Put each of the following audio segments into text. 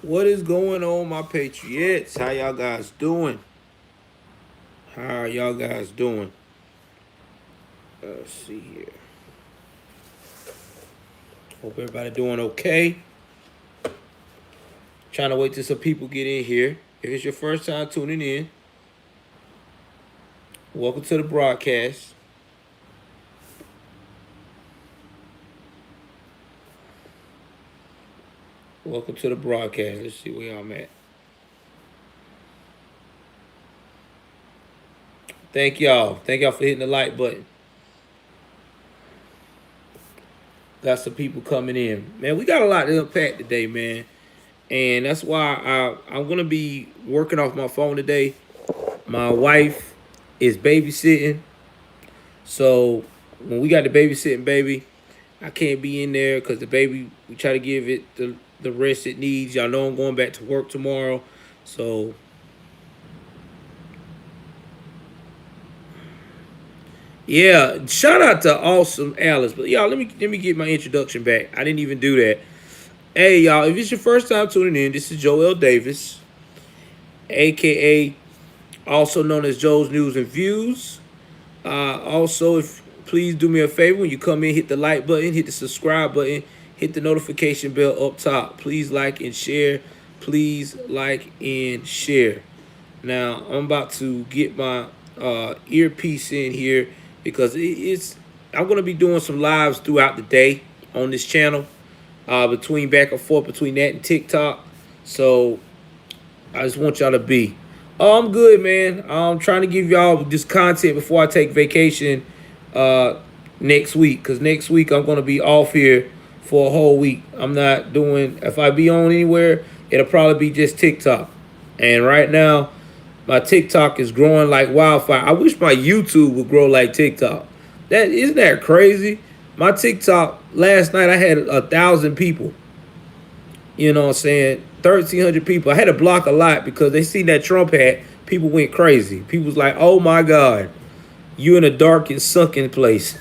What is going on, my Patriots? How y'all guys doing? How are y'all guys doing? Let's see here. Hope everybody doing okay. Trying to wait till some people get in here. If it's your first time tuning in, welcome to the broadcast. Welcome to the broadcast. Let's see where I'm at. Thank y'all. Thank y'all for hitting the like button. Got some people coming in. Man, we got a lot to unpack today, man. And that's why I'm going to be working off my phone today. My wife is babysitting. So when we got the babysitting baby, I can't be in there because the baby, we try to give it the rest it needs. Y'all know I'm going back to work tomorrow. So yeah, shout out to Awesome Alice. But y'all, let me get my introduction back. I didn't even do that. Hey y'all, if it's your first time tuning in, this is Joel Davis, aka also known as Joel's News and Views. Also, if please do me a favor when you come in, hit the like button, hit the subscribe button, hit the notification bell up top. Please like and share. Please like and share. Now I'm about to get my earpiece in here because it's I'm gonna be doing some lives throughout the day on this channel, between back and forth between that and TikTok. So I just want y'all to be. Oh, I'm good, man. I'm trying to give y'all this content before I take vacation uh, next week. Because next week I'm going to be off here for a whole week. I'm not doing, if I be on anywhere, it'll probably be just TikTok. And right now, my TikTok is growing like wildfire. I wish my YouTube would grow like TikTok. That isn't that crazy? My TikTok last night I had 1,000 people. You know what I'm saying? 1,300 people. I had to block a lot because they seen that Trump hat. People went crazy. People was like, oh my God, you in a dark and sunken place.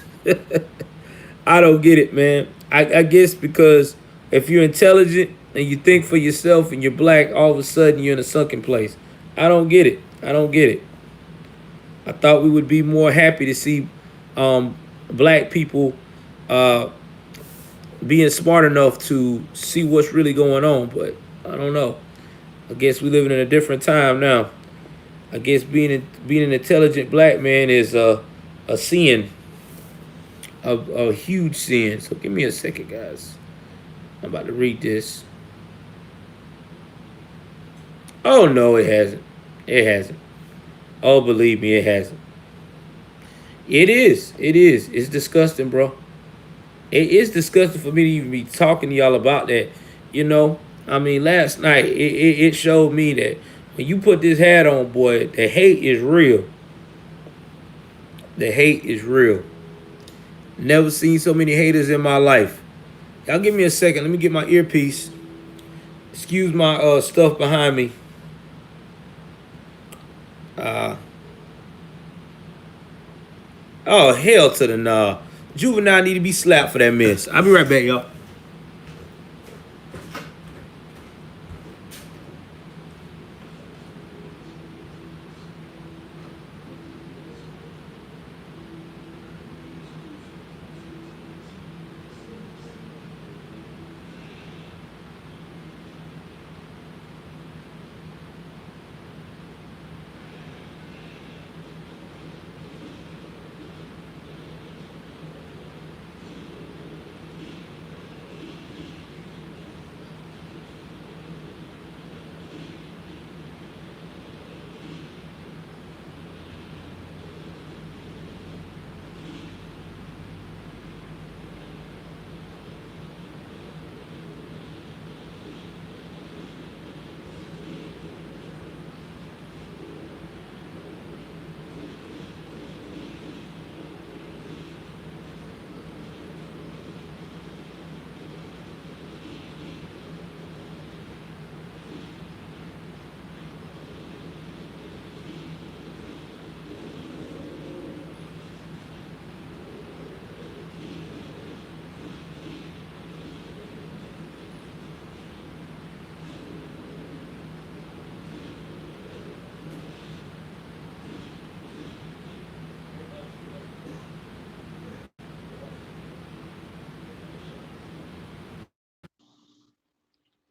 I don't get it, man. I guess because if you're intelligent and you think for yourself and you're black, all of a sudden you're in a sunken place. I don't get it. I don't get it. I thought we would be more happy to see black people uh, being smart enough to see what's really going on, but I don't know. I guess we living in a different time now. I guess being an intelligent black man is a sin, a huge sin. So give me a second, guys. I'm about to read this. Oh no, it hasn't. It hasn't. Oh, believe me, it hasn't. It is. It is. It's disgusting, bro. It is disgusting for me to even be talking to y'all about that. You know, I mean, last night it showed me that when you put this hat on, boy, the hate is real. The hate is real. Never seen so many haters in my life. Y'all give me a second. Let me get my earpiece. Excuse my stuff behind me. Uh, oh, hell to the nah. Juvenile need to be slapped for that mess. I'll be right back, y'all.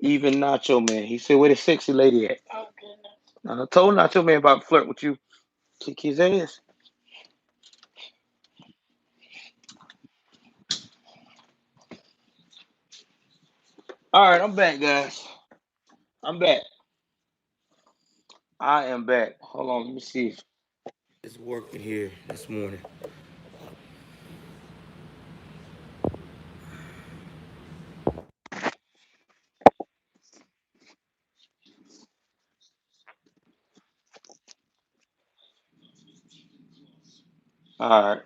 Even Nacho Man. He said, where the sexy lady at? I told Nacho Man about flirt with you. Kick his ass. All right, I'm back, guys. I'm back. I am back. Hold on, let me see if it's working here this morning. All right.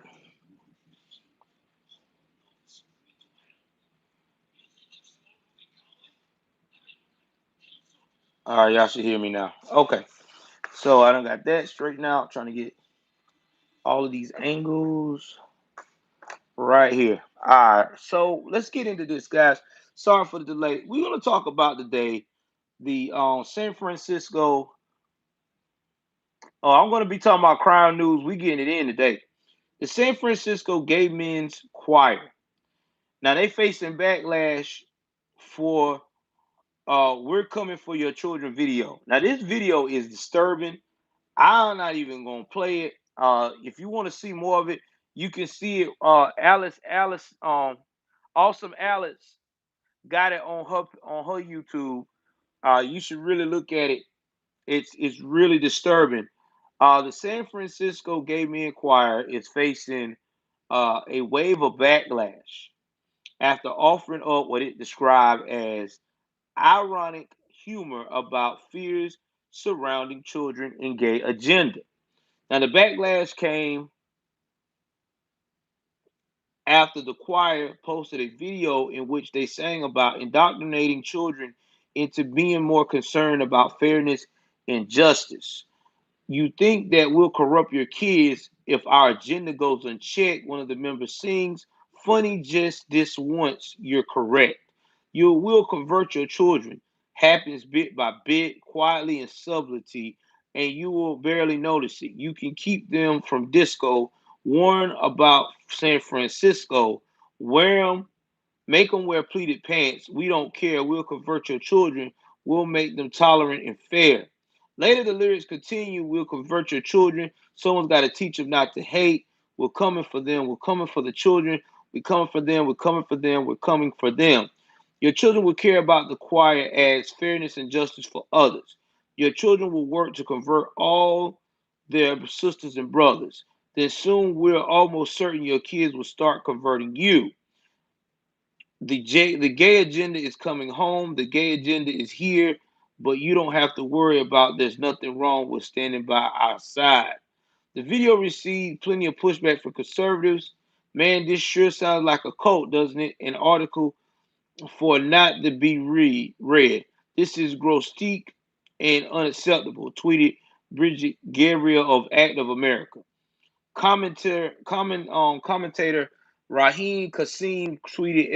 All right, y'all should hear me now. Okay. So I done got that straightened out. Trying to get all of these angles right here. All right. So let's get into this, guys. Sorry for the delay. We're gonna talk about today the San Francisco. Oh, I'm gonna be talking about crime news. We getting it in today. The San Francisco Gay Men's Choir. Now they facing backlash for "We're Coming for Your Children" video. Now this video is disturbing. I'm not even gonna play it. If you want to see more of it, you can see it. Alice, awesome Alice got it on her YouTube. You should really look at it. It's really disturbing. The San Francisco Gay Men Choir is facing a wave of backlash after offering up what it described as ironic humor about fears surrounding children and gay agenda. Now, the backlash came after the choir posted a video in which they sang about indoctrinating children into being more concerned about fairness and justice. You think that we'll corrupt your kids if our agenda goes unchecked, one of the members sings. Funny just this once, you're correct. You will convert your children. Happens bit by bit, quietly and subtlety, and you will barely notice it. You can keep them from disco. Warn about San Francisco. Wear them. Make them wear pleated pants. We don't care. We'll convert your children. We'll make them tolerant and fair. Later, the lyrics continue. We'll convert your children. Someone's got to teach them not to hate. We're coming for them. We're coming for the children. We're coming for them. We're coming for them. We're coming for them. Your children will care about the choir as fairness and justice for others. Your children will work to convert all their sisters and brothers. Then soon we're almost certain your kids will start converting you. The gay agenda is coming home. The gay agenda is here, but you don't have to worry about there's nothing wrong with standing by our side. The video received plenty of pushback from conservatives. Man, this sure sounds like a cult, doesn't it? An article for not to be read. This is grotesque and unacceptable, tweeted Bridget Gabriel of Act of America. Commentator Raheem Kassim tweeted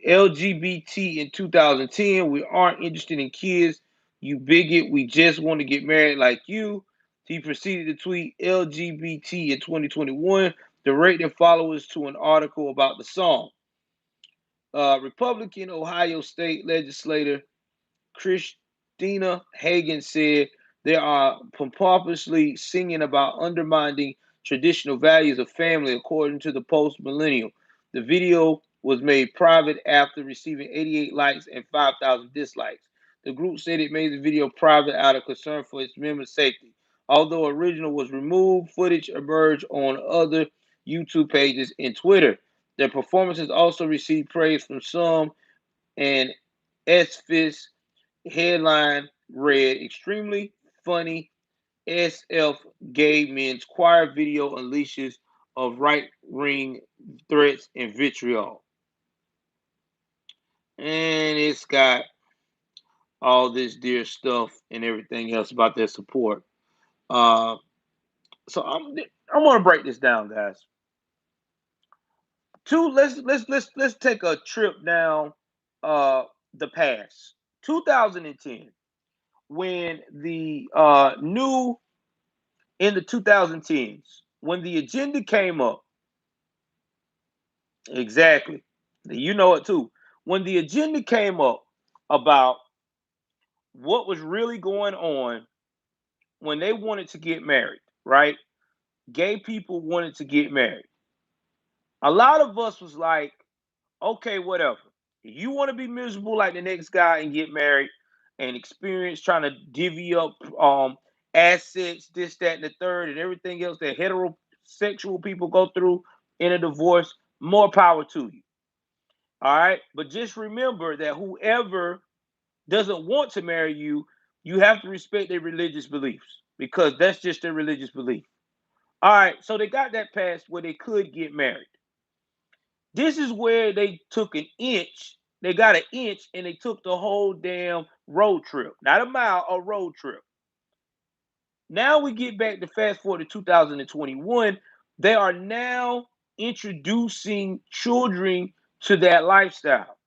LGBT in 2010. We aren't interested in kids, you bigot. We just want to get married like you. He proceeded to tweet LGBT in 2021, directing followers to an article about the song. Republican Ohio State legislator Christina Hagan said they are pompously singing about undermining traditional values of family, according to the Post Millennial. The video was made private after receiving 88 likes and 5,000 dislikes. The group said it made the video private out of concern for its members' safety. Although original was removed, footage emerged on other YouTube pages and Twitter. Their performances also received praise from some, and SFIS headline read extremely funny SF gay men's choir video unleashes of right wing threats and vitriol. And it's got all this dear stuff and everything else about their support. Uh, so I'm gonna break this down, guys. Let's take a trip down the past. 2010, when the new in the 2010s, when the agenda came up, exactly, you know it too. when the agenda came up about what was really going on when they wanted to get married, right? Gay people wanted to get married. A lot of us was like, okay, whatever. You want to be miserable like the next guy and get married and experience trying to divvy up assets, this, that, and the third, and everything else that heterosexual people go through in a divorce, more power to you. All right. But just remember that whoever doesn't want to marry you, you have to respect their religious beliefs because that's just their religious belief. All right. So they got that passed where they could get married. This is where they took an inch. They got an inch and they took the whole damn road trip. Not a mile, a road trip. Now we get back to fast forward to 2021. They are now introducing children to that lifestyle.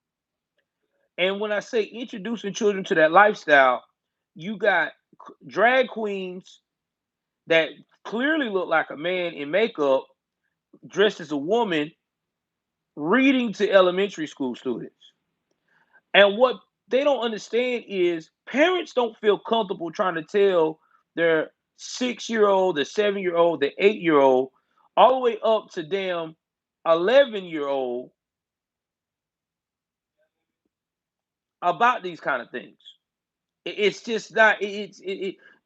And when I say introducing children to that lifestyle, you got drag queens that clearly look like a man in makeup, dressed as a woman, reading to elementary school students. And what they don't understand is parents don't feel comfortable trying to tell their 6 year old, the 7 year old, the 8 year old, all the way up to damn 11-year old about these kind of things. It's just not.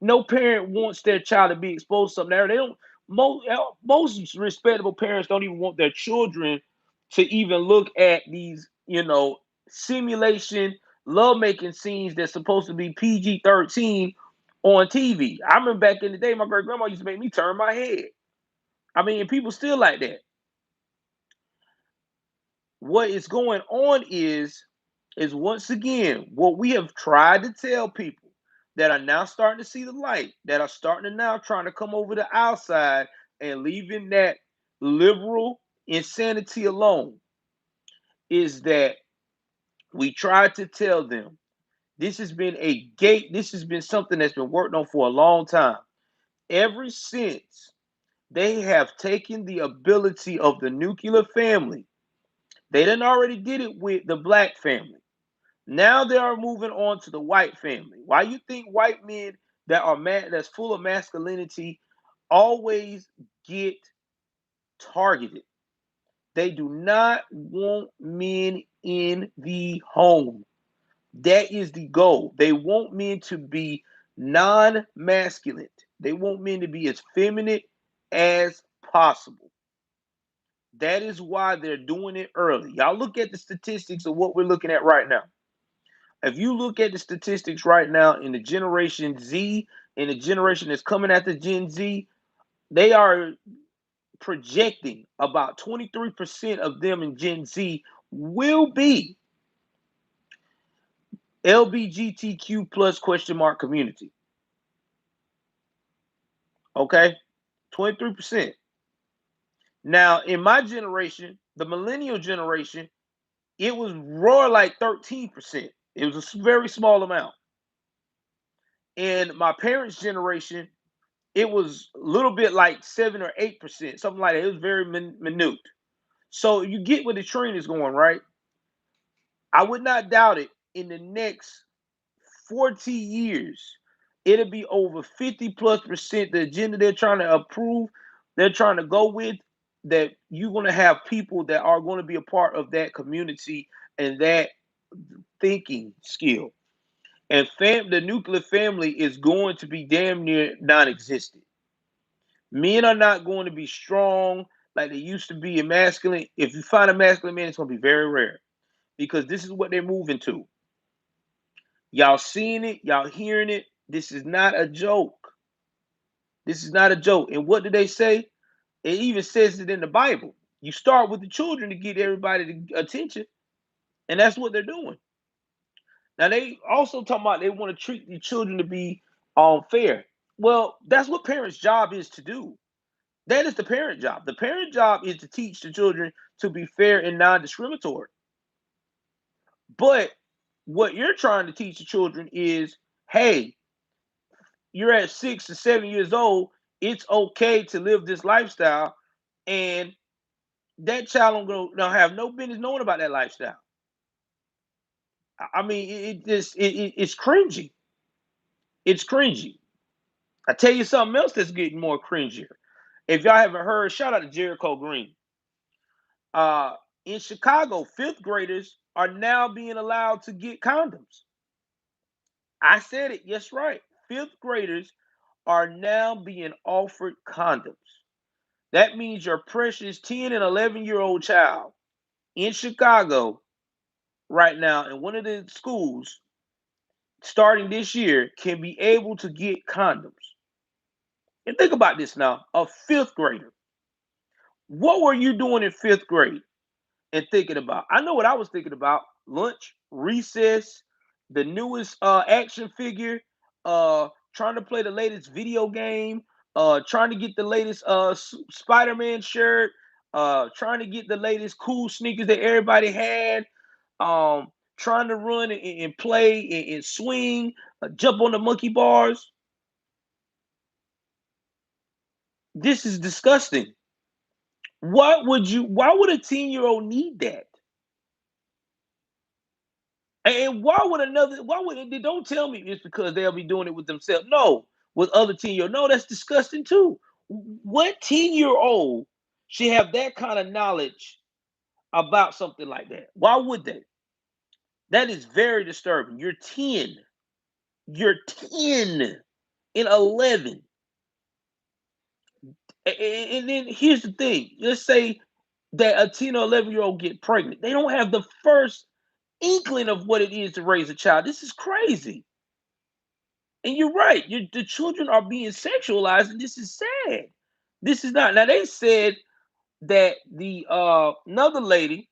No parent wants their child to be exposed to something. They don't. Most respectable parents don't even want their children to even look at these, simulation lovemaking scenes that's supposed to be PG-13 on TV. I remember back in the day, my great grandma used to make me turn my head. I mean, people still like that. What is going on is once again what we have tried to tell people that are now starting to see the light, that are starting to now trying to come over the outside and leaving that liberal insanity alone, is that we tried to tell them this has been a gate, this has been something that's been worked on for a long time. Ever since they have taken the ability of the nuclear family, they done already did it with the black family. Now they are moving on to the white family. Why you think white men that's full of masculinity always get targeted? They do not want men in the home. That is the goal. They want men to be non-masculine. They want men to be as feminine as possible. That is why they're doing it early. Y'all look at the statistics of what we're looking at right now. If you look at the statistics right now in the Generation Z and the generation that's coming after Gen Z, they are projecting about 23% of them in Gen Z will be LBGTQ plus question mark community. Okay? 23%. Now, in my generation, the millennial generation, it was roar like 13%. It was a very small amount. In my parents' generation, it was a little bit like 7 or 8%, something like that. It was very minute. So you get where the trend is going, right? I would not doubt it. In the next 40 years, it'll be over 50+% the agenda they're trying to approve, they're trying to go with, that you're going to have people that are going to be a part of that community and that thinking skill. And the nuclear family is going to be damn near non-existent. Men are not going to be strong like they used to be in masculine. If you find a masculine man, it's going to be very rare because this is what they're moving to. Y'all seeing it, y'all hearing it. This is not a joke. This is not a joke. And what do they say? It even says it in the Bible. You start with the children to get everybody attention, and that's what they're doing. Now they also talking about they want to treat the children to be fair. Well, that's what parents' job is to do. That is the parent job. The parent job is to teach the children to be fair and non-discriminatory. But what you're trying to teach the children is, hey, you're at 6 to 7 years old. It's okay to live this lifestyle, and that child don't have no business knowing about that lifestyle. I mean, it's cringy. It's cringy. I tell you something else that's getting more cringier. If y'all haven't heard, shout out to Jericho Green. Uh, in Chicago, fifth graders are now being allowed to get condoms. I said it. Yes, right. Fifth graders are now being offered condoms. That means your precious 10 and 11-year-old child in Chicago right now in one of the schools starting this year can be able to get condoms. And think about this now, a fifth grader. What were you doing in fifth grade and thinking about? I know what I was thinking about: lunch, recess, the newest action figure, trying to play the latest video game, trying to get the latest Spider-Man shirt, trying to get the latest cool sneakers that everybody had, trying to run and play and swing, jump on the monkey bars. This is disgusting. Why would a 10-year-old need that? And why would they don't tell me it's because they'll be doing it with themselves. No, with other 10-year-old. No, that's disgusting too. What 10-year-old should have that kind of knowledge about something like that? Why would they? That is very disturbing. You're 10. You're 10 and 11. And then here's the thing. Let's say that a 10 or 11-year-old get pregnant. They don't have the first inkling of what it is to raise a child. This is crazy. And you're right. The children are being sexualized, and this is sad. This is not. Now they said that the another lady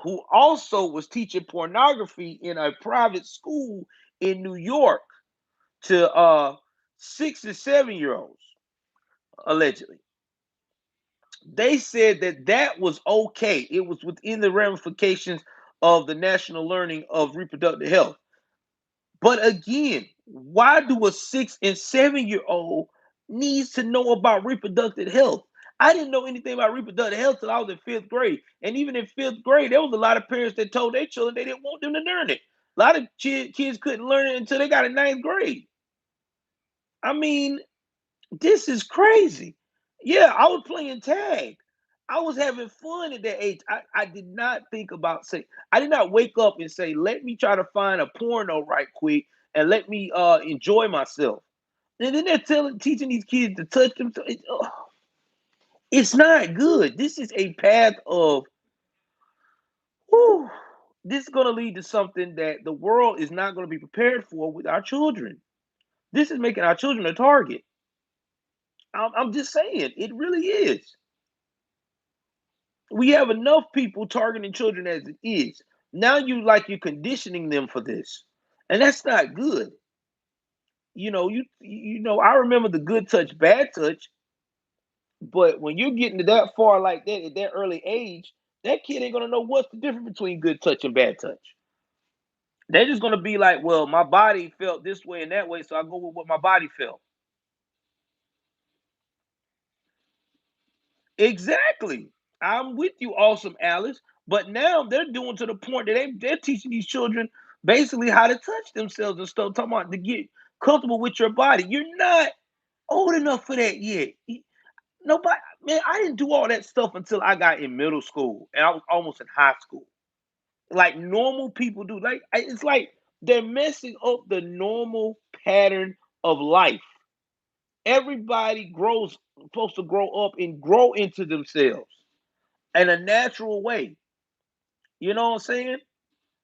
who also was teaching pornography in a private school in New York to 6 and 7-year olds, allegedly. They said that that was okay. It was within the ramifications of the national learning of reproductive health. But again, why do a 6 and 7-year old needs to know about reproductive health? I didn't know anything about reproductive health till I was in fifth grade. And even in fifth grade, there was a lot of parents that told their children they didn't want them to learn it. A lot of kids couldn't learn it until they got in ninth grade. I mean, this is crazy. Yeah, I was playing tag. I was having fun at that age. I did not think about say I did not wake up and say, let me try to find a porno right quick and let me enjoy myself. And then they're teaching these kids to touch them. It's not good. This is a path of whew, this is gonna lead to something that the world is not gonna be prepared for with our children. This is making our children a target. I'm just saying, it really is. We have enough people targeting children as it is. Now you're conditioning them for this, and that's not good. I remember the good touch, bad touch, but when you're getting to that far like that at that early age, that kid ain't gonna know what's the difference between good touch and bad touch. They're just gonna be like, well, my body felt this way and that way, so I go with what my body felt. Exactly. I'm with you, awesome Alice. But now they're doing to the point that they're teaching these children basically how to touch themselves and stuff, talking about to get comfortable with your body. You're not old enough for that yet. Nobody, man, I didn't do all that stuff until I got in middle school and I was almost in high school. Like normal people do. It's like they're messing up the normal pattern of life. Everybody grows supposed to grow up and grow into themselves in a natural way. You know what I'm saying?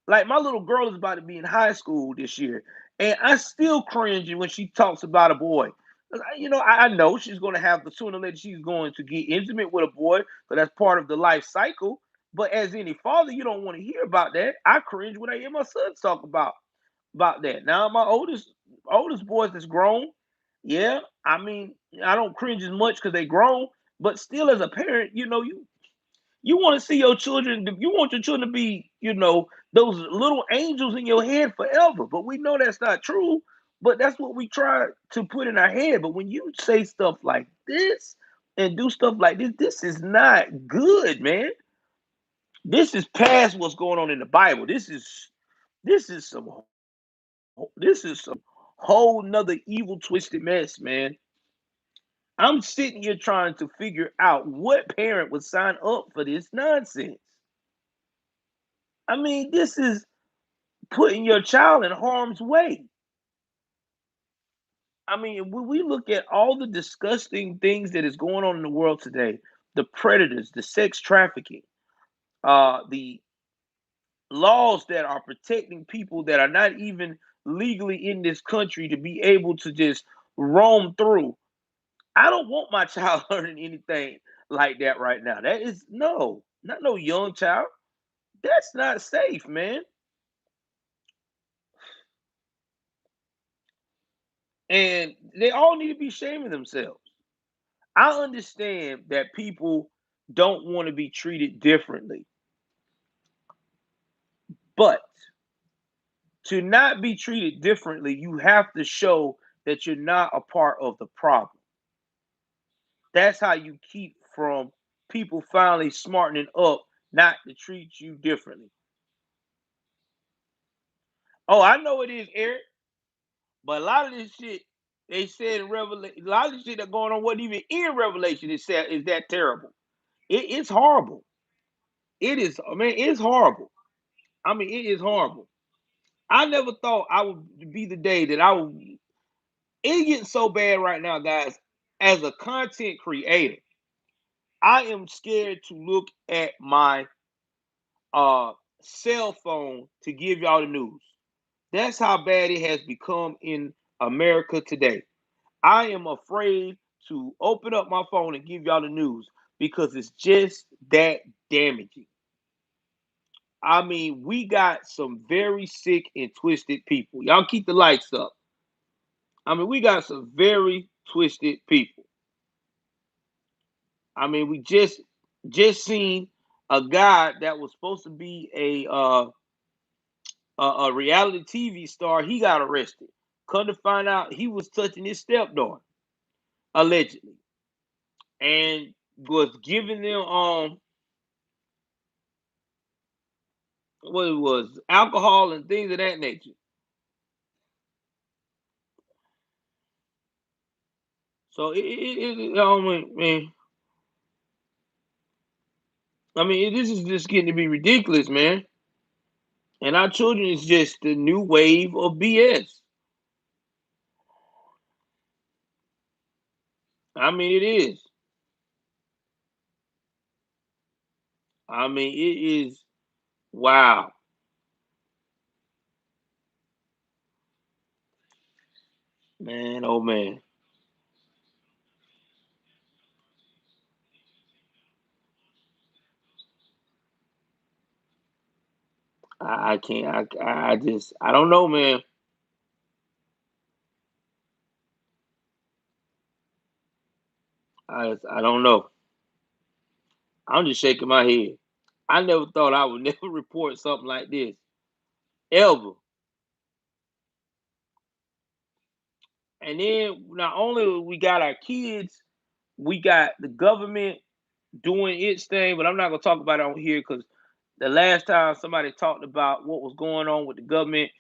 Like my little girl is about to be in high school this year, and I still cringe when she talks about a boy. I know she's going to have the sooner or later she's going to get intimate with a boy, so that's part of the life cycle. But as any father, you don't want to hear about that. I cringe when I hear my sons talk about that. Now my oldest boys that's grown, yeah. I mean, I don't cringe as much because they grown, but still, as a parent, you want to see your children, you want your children to be, those little angels in your head forever. But we know that's not true. But that's what we try to put in our head. But when you say stuff like this and do stuff like this is not good, man. This is past what's going on in the Bible. This is some this is some whole nother evil twisted mess, man. I'm sitting here trying to figure out what parent would sign up for this nonsense. I mean, this is putting your child in harm's way. I mean, when we look at all the disgusting things that is going on in the world today, the predators, the sex trafficking, the laws that are protecting people that are not even legally in this country to be able to just roam through. I don't want my child learning anything like that right now. That is no, not no young child. That's not safe, man. And they all need to be shaming themselves. I understand that people don't want to be treated differently, but to not be treated differently, you have to show that you're not a part of the problem. That's how you keep from people finally smartening up not to treat you differently. Oh, I know it is, Eric, but a lot of this shit they said in Revelation, a lot of the shit that going on wasn't even in Revelation. It said is that terrible. It's horrible. It is. I mean, it's horrible. I mean, it is horrible. I never thought I would be the day that I would. It's getting so bad right now, guys. As a content creator, I am scared to look at my uh cell phone to give y'all the news. That's how bad it has become in America today. I am afraid to open up my phone and give y'all the news because it's just that damaging. I mean, we got some very sick and twisted people. Y'all keep the lights up. I mean, we got some very twisted people. I mean, we just seen a guy that was supposed to be a reality TV star. He got arrested. Come to find out, he was touching his stepdaughter allegedly, and was giving them what it was alcohol and things of that nature. So I mean, this is just getting to be ridiculous, man. And our children is just the new wave of BS. I mean, it is. I mean, it is. Wow, man. Oh man. I can't. I just. I don't know, man. I don't know. I'm just shaking my head. I never thought I would never report something like this ever. And then not only we got our kids, we got the government doing its thing, but I'm not gonna talk about it on here because the last time somebody talked about what was going on with the government,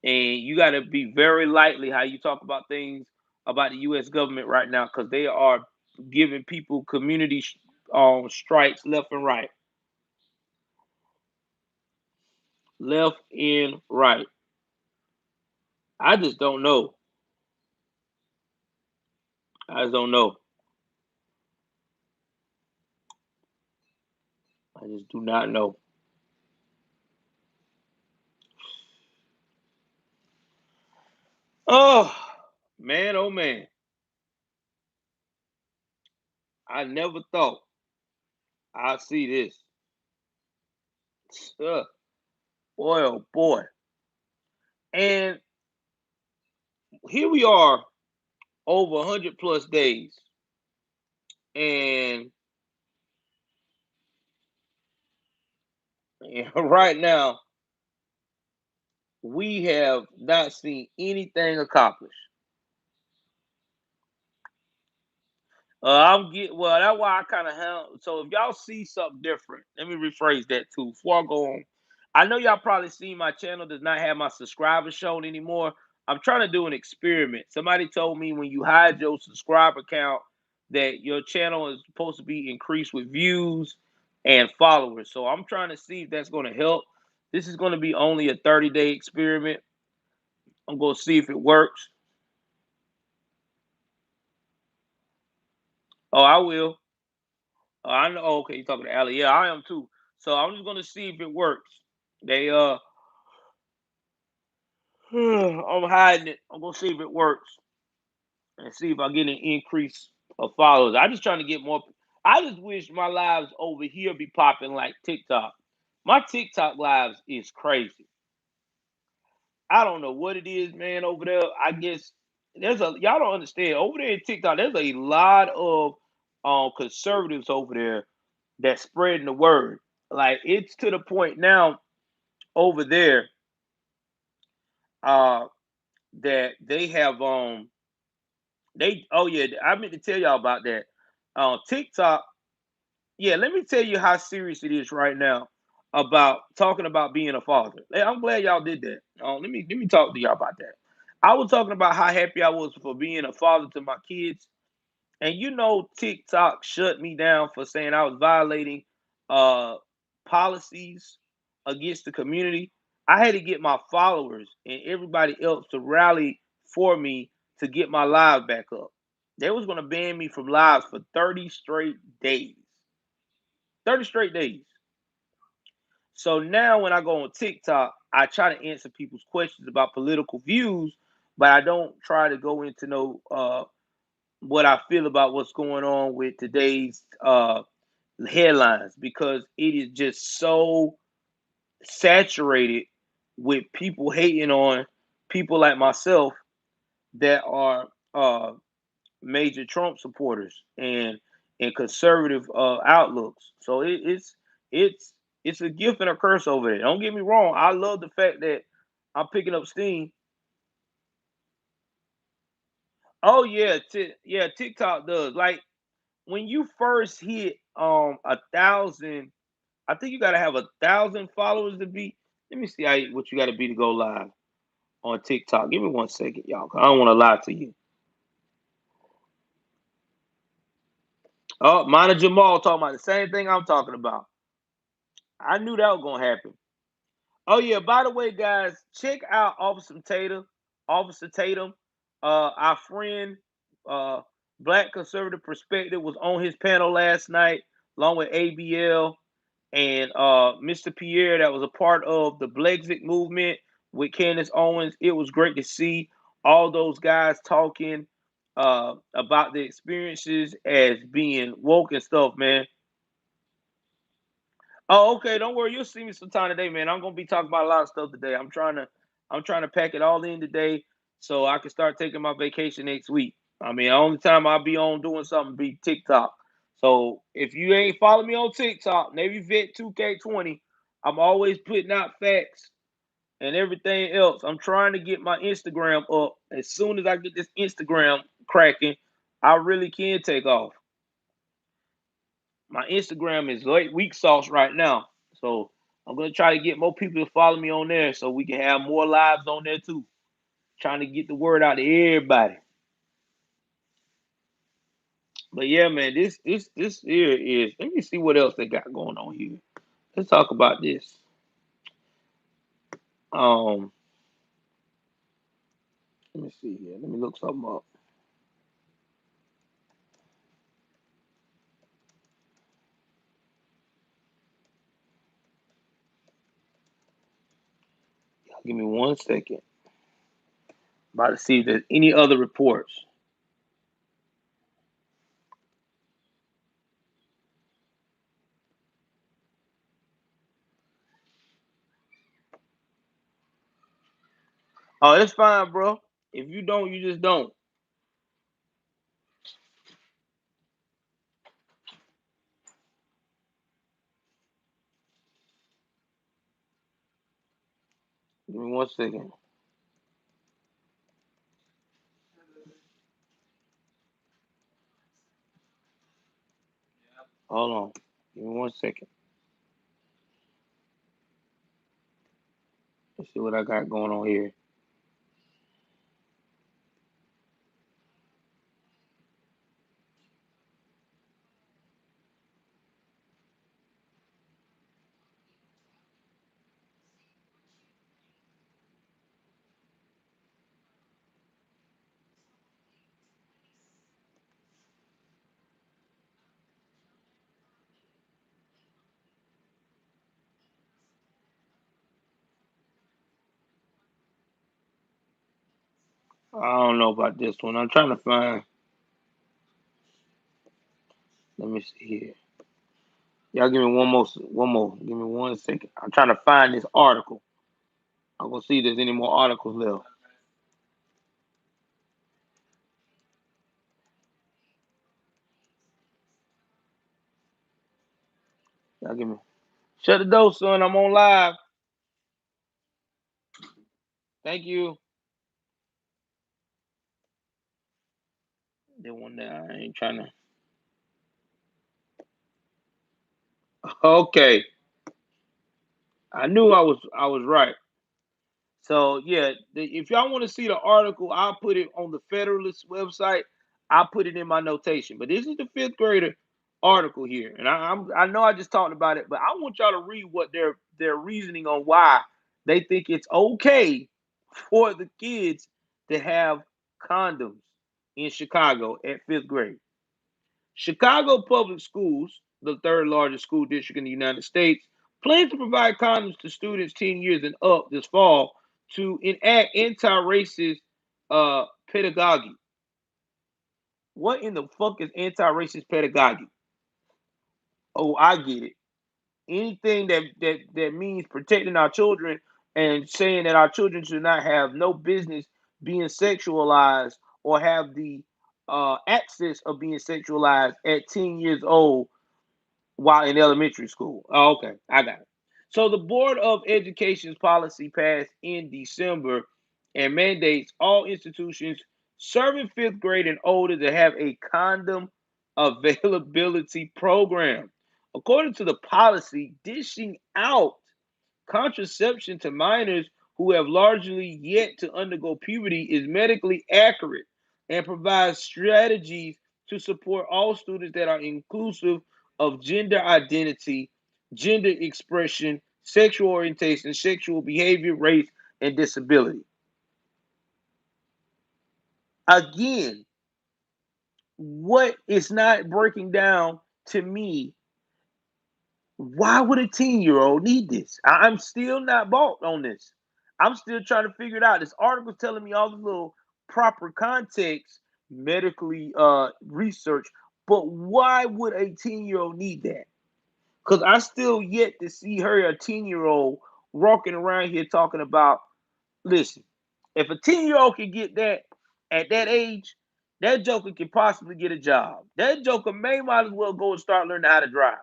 and you got to be very lightly how you talk about things about the U.S. government right now because they are giving people community strikes left and right, left and right. I just don't know. I just don't know. I just do not know. Oh man, oh man. I never thought I'd see this. Uh, boy, oh boy. And here we are over 100 plus days. And, and right now, we have not seen anything accomplished. I'm get well. That's why I kind of have. So if y'all see something different, let me rephrase that too. Before I go on, I know y'all probably seen my channel does not have my subscribers shown anymore. I'm trying to do an experiment. Somebody told me when you hide your subscriber count that your channel is supposed to be increased with views and followers. So I'm trying to see if that's going to help. This is going to be only a 30-day experiment. I'm going to see if it works. Oh, I will. I know. Oh, okay, you're talking to Ali. Yeah, I am too. So I'm just going to see if it works. They I'm hiding it. I'm gonna see if it works and see if I get an increase of followers. I just trying to get more. I just wish my lives over here be popping like TikTok. My TikTok lives is crazy. I don't know what it is, man. Over there, I guess there's a y'all don't understand. Over there in TikTok, there's a lot of conservatives over there that's spreading the word. Like it's to the point now over there uh that they have they oh yeah, I meant to tell y'all about that. TikTok, yeah, let me tell you how serious it is right now about talking about being a father. Hey, I'm glad y'all did that. Let me talk to y'all about that. I was talking about how happy I was for being a father to my kids. And you know, TikTok shut me down for saying I was violating uh policies against the community. I had to get my followers and everybody else to rally for me to get my live back up. They was gonna ban me from lives for 30 straight days. 30 straight days. So now when I go on TikTok, I try to answer people's questions about political views, but I don't try to go into no what I feel about what's going on with today's headlines because it is just so saturated with people hating on people like myself that are major Trump supporters and conservative outlooks. So it's it's a gift and a curse over there. Don't get me wrong. I love the fact that I'm picking up steam. Oh yeah, yeah, TikTok does. Like when you first hit 1,000, I think you gotta have 1,000 followers to be. Let me see what you gotta be to go live on TikTok. Give me 1 second, y'all. 'Cause I don't want to lie to you. Oh, Mana Jamal talking about the same thing I'm talking about. I knew that was gonna happen. Oh yeah, by the way, guys, check out Officer Tatum. Our friend, uh, Black Conservative Perspective was on his panel last night, along with ABL and Mr. Pierre, that was a part of the Brexit movement with Candace Owens. It was great to see all those guys talking about the experiences as being woke and stuff, man. Oh, okay. Don't worry. You'll see me sometime today, man. I'm gonna be talking about a lot of stuff today. I'm trying to pack it all in today so I can start taking my vacation next week. I mean, the only time I'll be on doing something be TikTok. So if you ain't follow me on TikTok, Navy Vet 2K20, I'm always putting out facts and everything else. I'm trying to get my Instagram up. As soon as I get this Instagram cracking, I really can take off. My Instagram is like weak sauce right now. So I'm gonna try to get more people to follow me on there so we can have more lives on there too. Trying to get the word out to everybody. But yeah, man, this here is let me see what else they got going on here. Let's talk about this. Um, let me see here. Let me look something up. Give me 1 second. About to see if there's any other reports. Oh, it's fine, bro. If you don't, you just don't. Give me 1 second. Hold on. Give me 1 second. Let's see what I got going on here. I don't know about this one. I'm trying to find. Let me see here. Y'all give me one more. One more. Give me 1 second. I'm trying to find this article. I'm gonna see if there's any more articles left. Y'all give me. Shut the door, son. I'm on live. Thank you. That one there. I ain't trying to. Okay. I knew I was right. So yeah, if y'all want to see the article, I'll put it on the Federalist website. I'll put it in my notation. But this is the fifth grader article here, and I know I just talked about it, but I want y'all to read what their reasoning on why they think it's okay for the kids to have condoms in Chicago at fifth grade. Chicago Public Schools, the third largest school district in the United States, plans to provide condoms to students 10 years and up this fall to enact anti-racist pedagogy. What in the fuck is anti-racist pedagogy? Oh, I get it. Anything that means protecting our children and saying that our children should not have no business being sexualized or have the access of being sexualized at 10 years old while in elementary school. Oh, okay, I got it. So the Board of Education's policy passed in December and mandates all institutions serving fifth grade and older to have a condom availability program. According to the policy, dishing out contraception to minors who have largely yet to undergo puberty is medically accurate and provides strategies to support all students that are inclusive of gender identity, gender expression, sexual orientation, sexual behavior, race, and disability. Again, what is not breaking down to me, why would a 10-year-old need this? I'm still not bought on this. I'm still trying to figure it out. This article's telling me all the little proper context, medically research, but why would a 10-year-old need that? Because I still yet to see her, a 10-year-old, walking around here talking about, listen, if a 10-year-old can get that at that age, that joker can possibly get a job. That joker might as well go and start learning how to drive.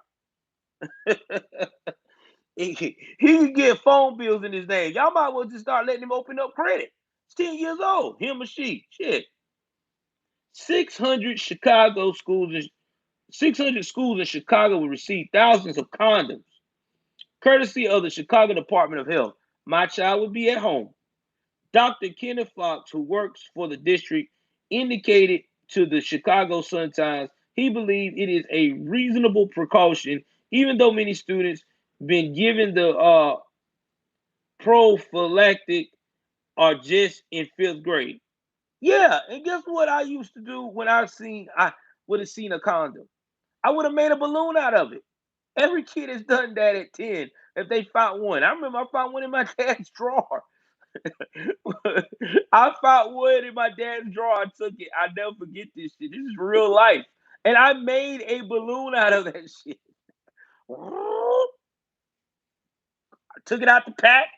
He can get phone bills in his name. Y'all might as well just start letting him open up credit. He's 10 years old, him or she. Shit. 600 Chicago schools, 600 schools in Chicago will receive thousands of condoms, courtesy of the Chicago Department of Health. My child would be at home. Dr. Kenneth Fox, who works for the district, indicated to the Chicago Sun-Times he believed it is a reasonable precaution, even though many students been given the prophylactic are just in fifth grade. Yeah, and guess what I used to do when I would have seen a condom? I would have made a balloon out of it. Every kid has done that at 10 if they found one. I remember I found one in my dad's drawer. I found one in my dad's drawer. I took it. I never forget this shit. This is real life. And I made a balloon out of that shit. I took it out the pack.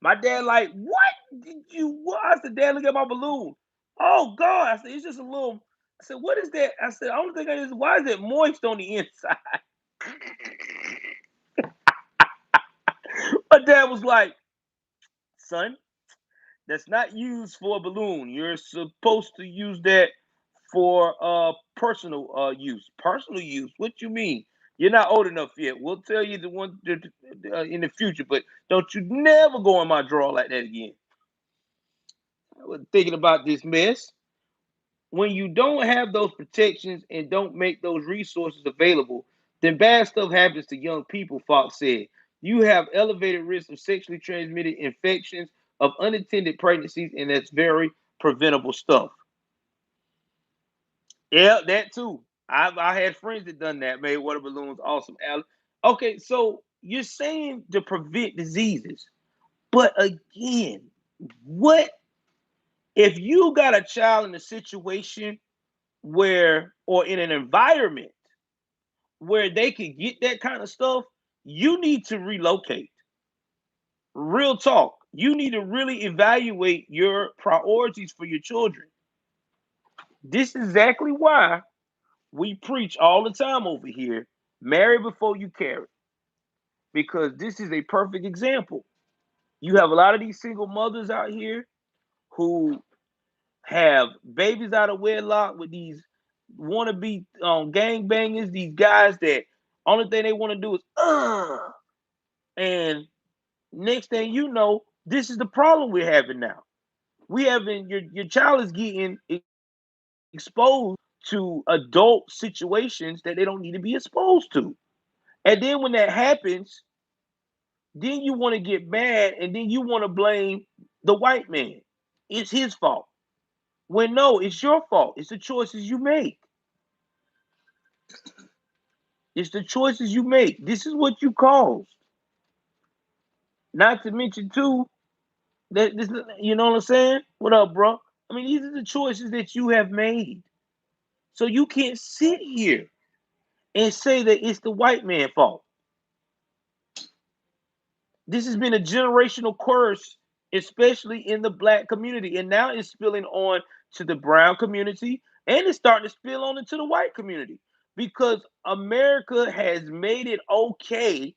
My dad like, what did you what? I said, Dad, look at my balloon. Oh God. I said, it's just a little. I said, what is that? I said, I don't think I is why is it moist on the inside? My dad was like, son, that's not used for a balloon. You're supposed to use that for personal use. Personal use. What you mean? You're not old enough yet. We'll tell you the one in the future, but don't you never go in my drawer like that again. I was thinking about this mess. When you don't have those protections and don't make those resources available, then bad stuff happens to young people, Fox said. You have elevated risk of sexually transmitted infections, of unintended pregnancies, and that's very preventable stuff. Yeah, that too. I had friends that done that, made water balloons awesome. Okay, so you're saying to prevent diseases, but again, what if you got a child in a situation where, or in an environment where they can get that kind of stuff? You need to relocate. Real talk. You need to really evaluate your priorities for your children. This is exactly why we preach all the time over here, marry before you carry, because this is a perfect example. You have a lot of these single mothers out here who have babies out of wedlock with these wannabe gang bangers, these guys that only thing they want to do is and next thing you know, this is the problem we're having now. We having your child is getting exposed to adult situations that they don't need to be exposed to. And then when that happens, then you want to get mad and then you want to blame the white man. It's his fault. When no, it's your fault. It's the choices you make. It's the choices you make. This is what you caused. Not to mention too that this, you know what I'm saying? What up, bro? I mean, these are the choices that you have made. So you can't sit here and say that it's the white man's fault. This has been a generational curse, especially in the black community, and now it's spilling on to the brown community, and it's starting to spill on into the white community because America has made it okay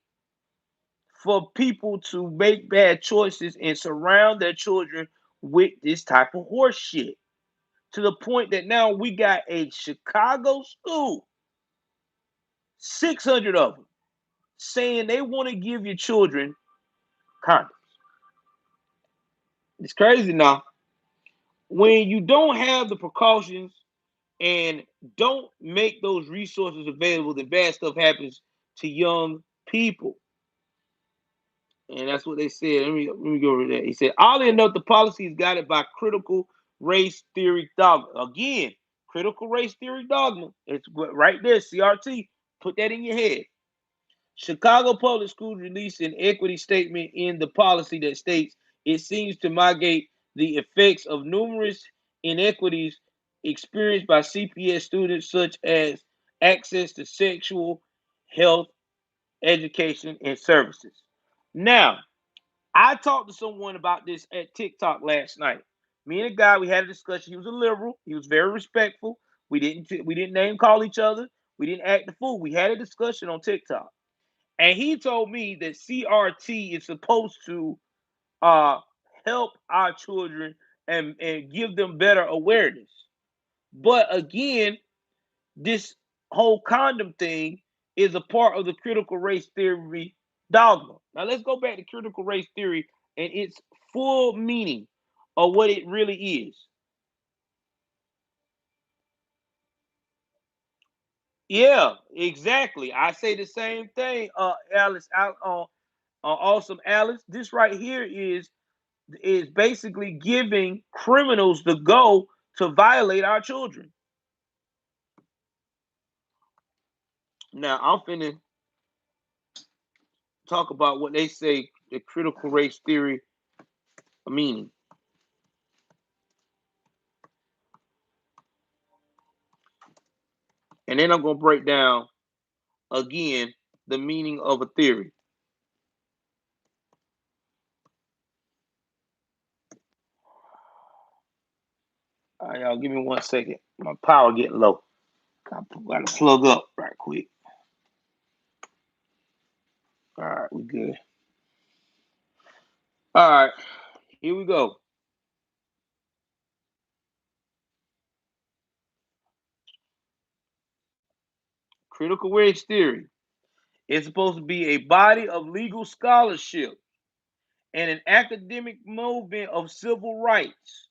for people to make bad choices and surround their children with this type of horse shit, to the point that now we got a Chicago school, 600 of them, saying they want to give your children condoms. It's crazy now. When you don't have the precautions and don't make those resources available, then bad stuff happens to young people. And that's what they said. Let me go over that. He said, oddly enough, the policy is guided by critical race theory dogma. Again, critical race theory dogma. It's right there, CRT. Put that in your head. Chicago Public Schools released an equity statement in the policy that states it seems to mitigate the effects of numerous inequities experienced by CPS students, such as access to sexual health, education, and services. Now, I talked to someone about this at TikTok last night. Me and a guy, we had a discussion. He was a liberal. He was very respectful. We didn't name call each other. We didn't act the fool. We had a discussion on TikTok. And he told me that CRT is supposed to uh, help our children and give them better awareness. But again, this whole condom thing is a part of the critical race theory dogma. Now let's go back to critical race theory and its full meaning of what it really is. Yeah, exactly. I say the same thing, Alice, out on awesome Alice. This right here is basically giving criminals the go to violate our children. Now I'm finna talk about what they say the critical race theory meaning. And then I'm gonna break down again the meaning of a theory. All right, y'all, give me 1 second. My power getting low. Gotta plug up right quick. All right, we good. All right, here we go. Critical race theory. It's supposed to be a body of legal scholarship and an academic movement of civil rights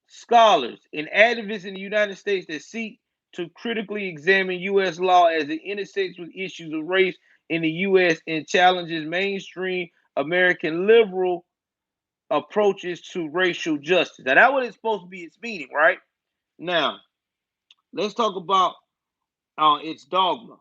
scholars and activists in the United States that seek to critically examine U.S. law as it intersects with issues of race in the U.S. and challenges mainstream American liberal approaches to racial justice. Now, that's what it's supposed to be its meaning, right? Now, let's talk about its dogma.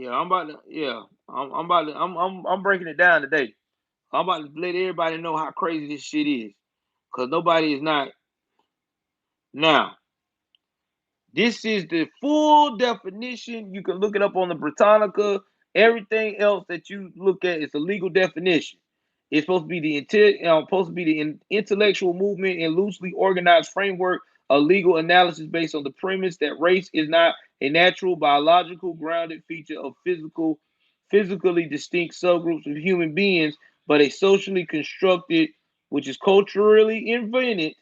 Yeah, I'm about to. Yeah, I'm about to. I'm breaking it down today. I'm about to let everybody know how crazy this shit is, cause nobody is not now. This is the full definition. You can look it up on the Britannica. Everything else that you look at is a legal definition. It's supposed to be the intellectual movement and loosely organized framework of legal analysis based on the premise that race is not a natural biological grounded feature of physically distinct subgroups of human beings, but a socially constructed, which is culturally invented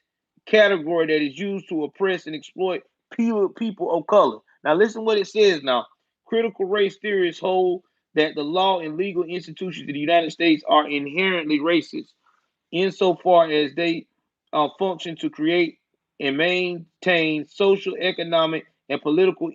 category that is used to oppress and exploit people of color. Now, listen what it says now. Critical race theorists hold that the law and legal institutions of the United States are inherently racist insofar as they function to create and maintain social, economic, and political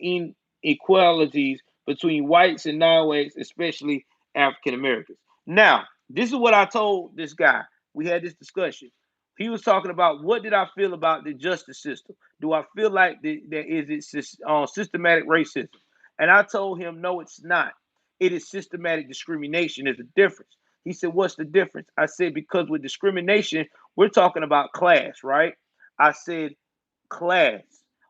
inequalities between whites and non-whites, especially African Americans. Now, this is what I told this guy. We had this discussion. He was talking about what did I feel about the justice system? Do I feel like there is it systematic racism? And I told him, no, it's not. It is systematic discrimination. There's a difference. He said, what's the difference? I said, because with discrimination, we're talking about class, right? I said, class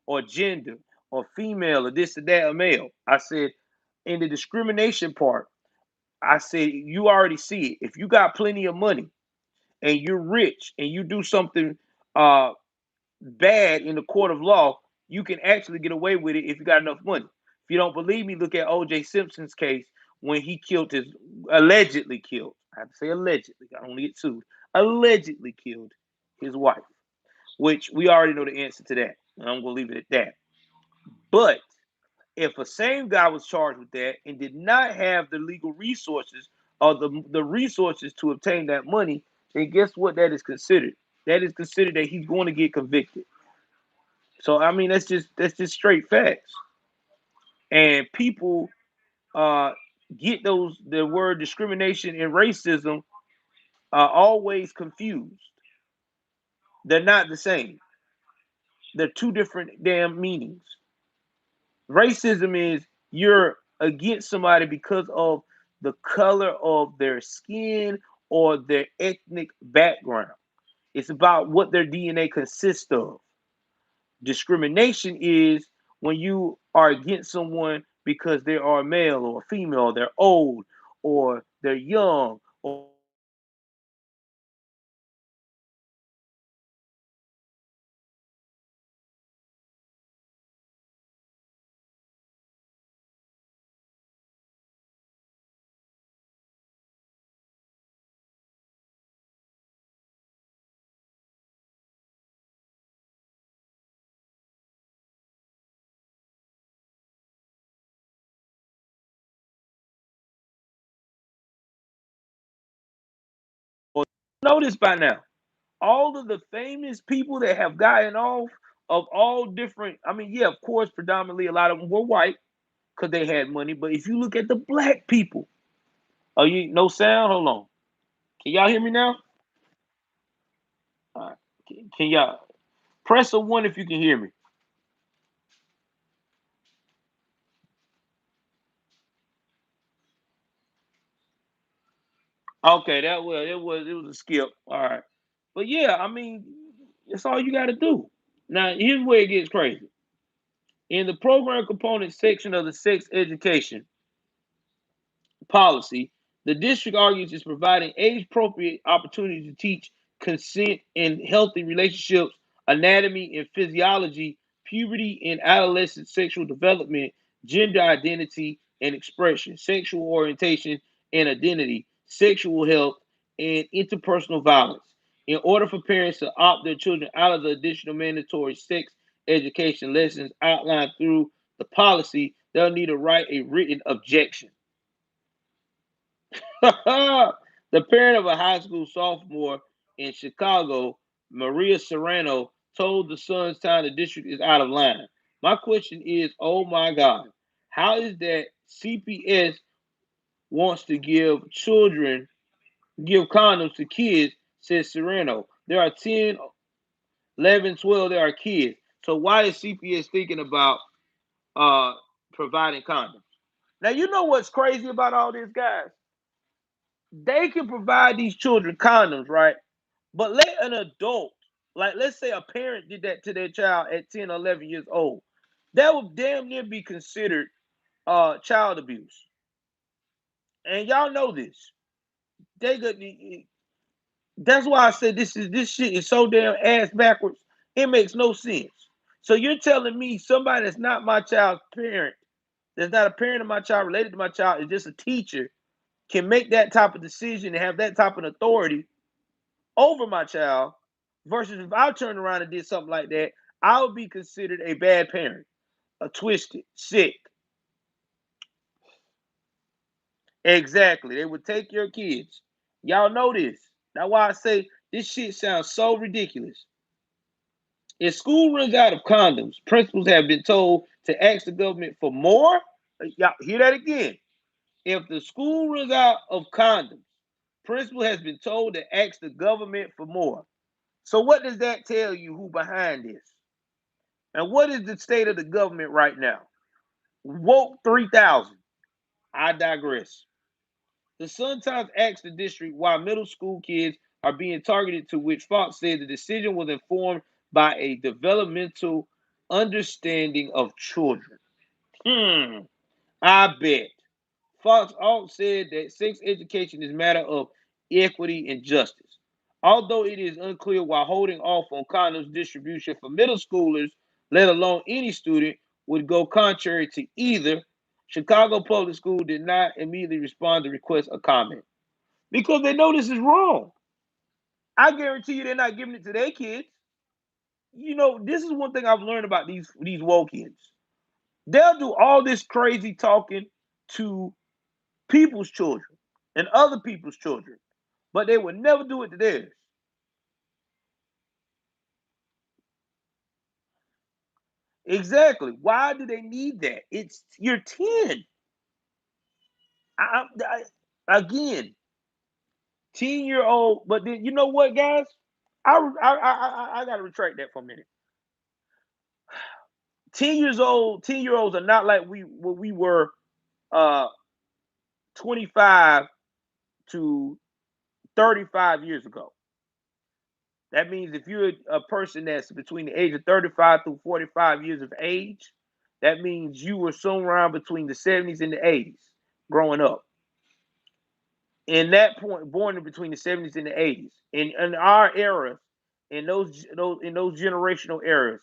or gender or female or this or that or male. I said, in the discrimination part, I said, you already see it. If you got plenty of money and you're rich and you do something uh, bad in the court of law, you can actually get away with it if you got enough money. If you don't believe me, look at O.J. Simpson's case when he killed his allegedly killed. I have to say allegedly. I don't want to get sued. Allegedly killed his wife, which we already know the answer to that. And I'm going to leave it at that. But if a same guy was charged with that and did not have the legal resources or the resources to obtain that money, then guess what that is considered? That is considered that he's going to get convicted. So I mean that's just straight facts. And people uh get those the word discrimination and racism are always confused. They're not the same. They're two different damn meanings. Racism is you're against somebody because of the color of their skin or their ethnic background. It's about what their DNA consists of. Discrimination is when you are against someone because they are male or female, they're old or they're young or notice by now. All of the famous people that have gotten off of all different, I mean, yeah, of course, predominantly a lot of them were white because they had money. But if you look at the black people, oh, you no sound? Hold on. Can y'all hear me now? All right. Can y'all press a one if you can hear me? Okay, it was a skip. All right. But yeah, I mean, that's all you got to do. Now, here's where it gets crazy. In the program component section of the sex education policy, the district argues it's providing age appropriate opportunities to teach consent and healthy relationships, anatomy and physiology, puberty and adolescent sexual development, gender identity and expression, sexual orientation, and identity, sexual health, and interpersonal violence. In order for parents to opt their children out of the additional mandatory sex education lessons outlined through the policy, they'll need to write a written objection. The parent of a high school sophomore in Chicago, Maria Serrano, told the Sun Times the district is out of line. My question is, oh my God, how is that CPS wants to give condoms to kids, says Serrano. There are 10, 11, 12, there are kids. So why is CPS thinking about uh providing condoms? Now you know what's crazy about all this, guys? They can provide these children condoms, right? But let an adult, like let's say a parent did that to their child at 10 or 11 years old, that would damn near be considered child abuse. And y'all know this. They could, that's why I said this shit is so damn ass backwards. It makes no sense. So you're telling me somebody that's not my child's parent, that's not a parent of my child, related to my child, is just a teacher, can make that type of decision and have that type of authority over my child, versus if I turned around and did something like that, I would be considered a bad parent, a twisted, sick. Exactly. They would take your kids. Y'all know this. That's why I say this shit sounds so ridiculous. If school runs out of condoms, principals have been told to ask the government for more. Y'all hear that again. If the school runs out of condoms, principal has been told to ask the government for more. So what does that tell you who behind this? And what is the state of the government right now? Woke 3000. I digress. The Sun Times asked the district why middle school kids are being targeted, to which Fox said the decision was informed by a developmental understanding of children. Hmm, I bet. Fox also said that sex education is a matter of equity and justice. Although it is unclear why holding off on condoms distribution for middle schoolers, let alone any student, would go contrary to either, Chicago Public School did not immediately respond to request a comment because they know this is wrong. I guarantee you they're not giving it to their kids. You know, this is one thing I've learned about these woke kids. They'll do all this crazy talking to people's children and other people's children, but they would never do it to theirs. Exactly. Why do they need that? It's you're 10. Again, 10-year old. But then you know what, guys? I gotta retract that for a minute. 10 years old. 10-year olds are not like we were 25 to 35 years ago. That means if you're a person that's between the age of 35 to 45 years of age, that means you were somewhere around between the 70s and the 80s growing up. In that point, born in between the 70s and the 80s. In our era, in those generational eras,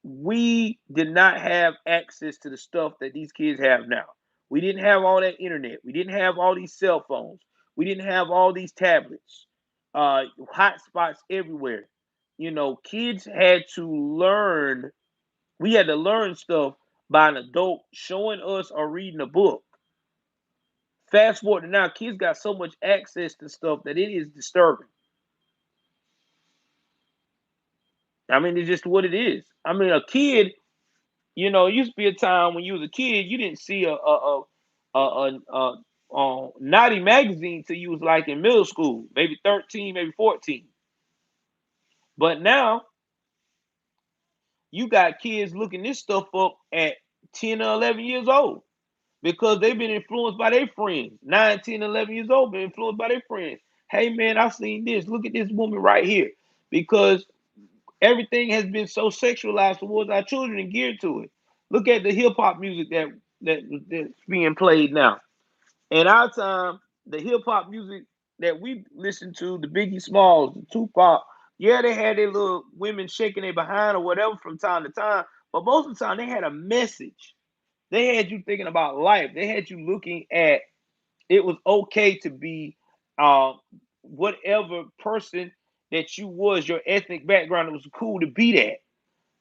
we did not have access to the stuff that these kids have now. We didn't have all that internet. We didn't have all these cell phones. We didn't have all these tablets, hotspots everywhere. You know, kids had to learn. We had to learn stuff by an adult showing us or reading a book. Fast forward to now, kids got so much access to stuff that it is disturbing. I mean, it's just what it is. I mean, a kid, it used to be a time when you was a kid, you didn't see a naughty magazine till you was like in middle school, maybe 13, maybe 14. But now you got kids looking this stuff up at 10 or 11 years old because they've been influenced by their friends. 9, 10, 11 years old, been influenced by their friends. Hey man, I've seen this. Look at this woman right here. Because everything has been so sexualized towards our children and geared to it. Look at the hip hop music that's being played now. In our time, the hip hop music that we listened to, the Biggie Smalls, the Tupac, yeah, they had their little women shaking their behind or whatever from time to time, but most of the time they had a message. They had you thinking about life. They had you looking at It was okay to be uh, whatever person that you was, your ethnic background. It was cool to be that.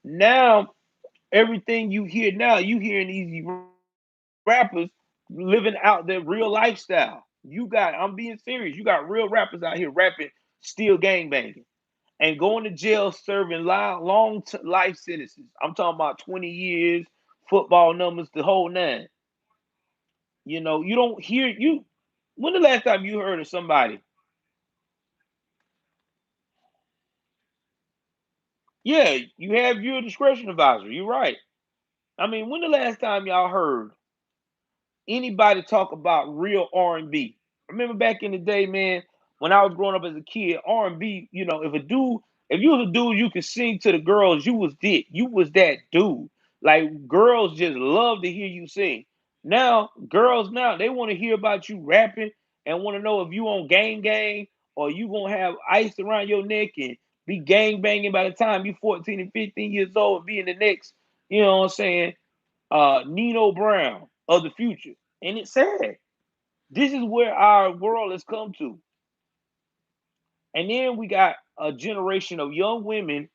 Now everything you hear now, you hearing these rappers living out their real lifestyle. You got, I'm being serious. You got real rappers out here rapping, still gangbanging, and going to jail serving long life sentences. I'm talking about 20 years, football numbers, the whole nine. You know, you don't hear you. When the last time you heard of somebody? Yeah, you have your discretion advisor. You're right. I mean, when the last time y'all heard anybody talk about real R&B? Remember back in the day, man, when I was growing up as a kid, R&B, you know, if you was a dude, you could sing to the girls, you was it. You was that dude. Like girls just love to hear you sing. Now, girls now, they want to hear about you rapping and want to know if you on gang or you gonna have ice around your neck and be gang banging by the time you 14 and 15 years old and be in the next, you know what I'm saying, Nino Brown of the future. And it's sad. This is where our world has come to. And then we got a generation of young women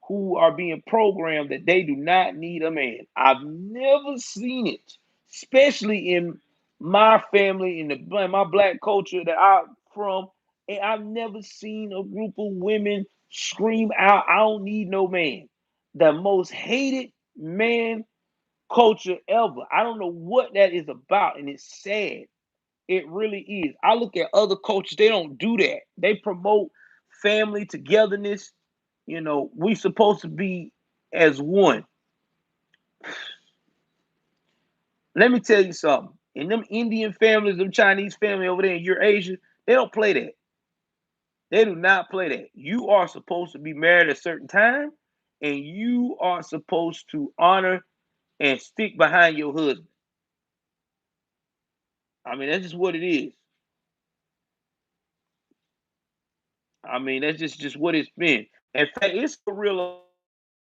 who are being programmed that they do not need a man. I've never seen it, especially in my family, in my black culture that I'm from. And I've never seen a group of women scream out, I don't need no man. The most hated man culture ever. I don't know what that is about, and it's sad. It really is. I look at other cultures, they don't do that. They promote family togetherness. You know, we supposed to be as one. Let me tell you something. In them Indian families, them Chinese family over there in your Asia, they don't play that. They do not play that. You are supposed to be married at a certain time, and you are supposed to honor and stick behind your husband. I mean, that's just what it is. I mean, that's just what it's been. In fact, it's so real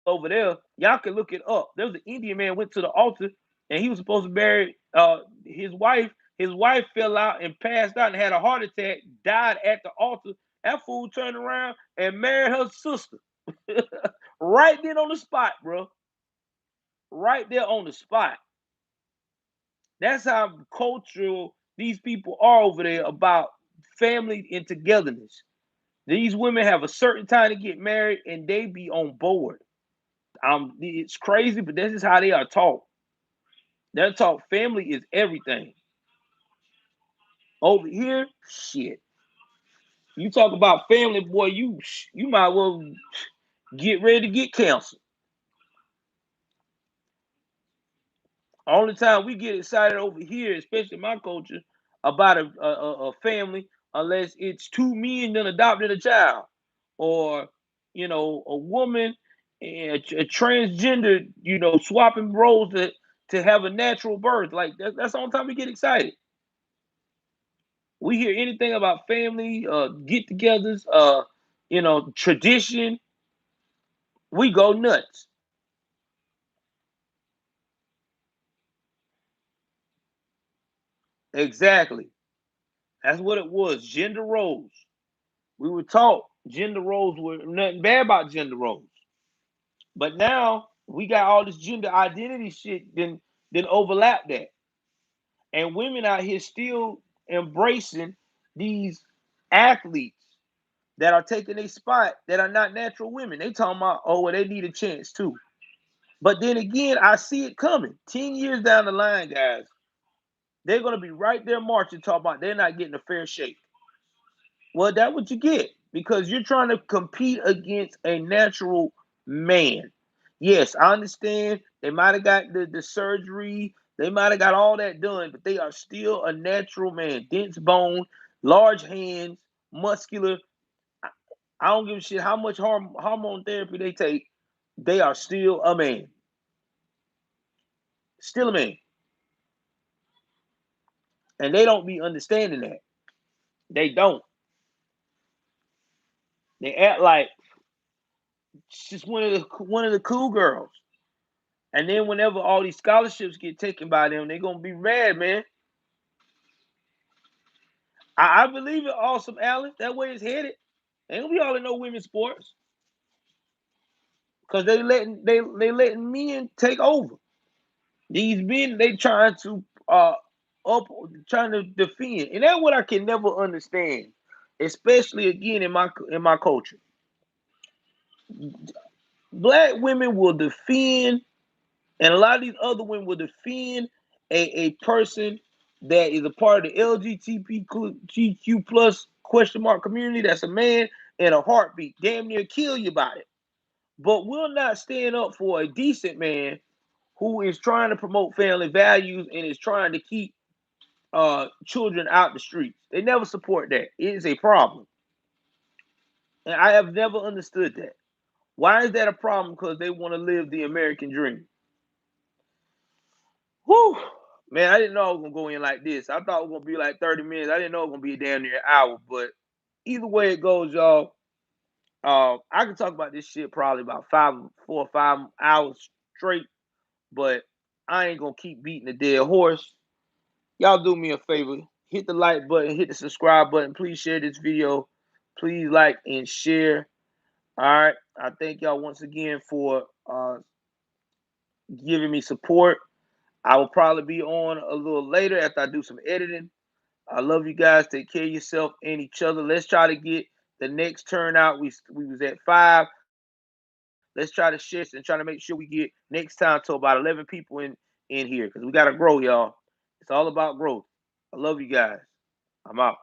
over there. Y'all can look it up. There was an Indian man went to the altar, and he was supposed to marry his wife. His wife fell out and passed out and had a heart attack. Died at the altar. That fool turned around and married her sister, right then on the spot, bro. Right there on the spot. That's how cultural these people are over there about family and togetherness. These women have a certain time to get married and they be on board. It's crazy, but this is how they are taught. They're taught family is everything. Over here, shit. You talk about family, boy, you might well get ready to get canceled. Only time we get excited over here, especially my culture, about a family, unless it's two men that adopted a child, or a woman and a transgender, swapping roles to have a natural birth. Like that's the only time we get excited. We hear anything about family, get-togethers, tradition, we go nuts. Exactly. That's what it was. Gender roles. We were taught gender roles were nothing bad about gender roles. But now we got all this gender identity shit then overlap that. And women out here still embracing these athletes that are taking a spot that are not natural women. They talking about, oh, well, they need a chance too. But then again, I see it coming. 10 years down the line, guys, they're gonna be right there marching, talking about they're not getting a fair shake. Well, that's what you get because you're trying to compete against a natural man. Yes, I understand they might have got the surgery, they might have got all that done, but they are still a natural man. Dense bone, large hands, muscular. I don't give a shit how much hormone therapy they take. They are still a man. Still a man. And they don't be understanding that. They don't. They act like she's one of the cool girls. And then whenever all these scholarships get taken by them, they're gonna be mad, man. I believe it, Awesome Alice. That way it's headed. Ain't gonna be all in no women's sports because they letting men take over. These men they trying to up trying to defend, and that's what I can never understand, especially again in my culture. Black women will defend, and a lot of these other women will defend a person that is a part of the LGBTQ plus question mark community. That's a man in a heartbeat, damn near kill you about it. But will not stand up for a decent man who is trying to promote family values and is trying to keep children out the streets. They never support that. It is a problem. And I have never understood that. Why is that a problem? Because they want to live the American dream. Whew. Man, I didn't know I was gonna go in like this. I thought it was gonna be like 30 minutes. I didn't know it was gonna be a damn near an hour. But either way it goes, y'all. I can talk about this shit probably about 4 or 5 hours straight, but I ain't gonna keep beating the dead horse. Y'all do me a favor. Hit the like button, hit the subscribe button. Please share this video. Please like and share. All right. I thank y'all once again for giving me support. I will probably be on a little later after I do some editing. I love you guys. Take care of yourself and each other. Let's try to get the next turnout. We was at 5. Let's try to share this and try to make sure we get next time to about 11 people in here because we got to grow, y'all. It's all about growth. I love you guys. I'm out.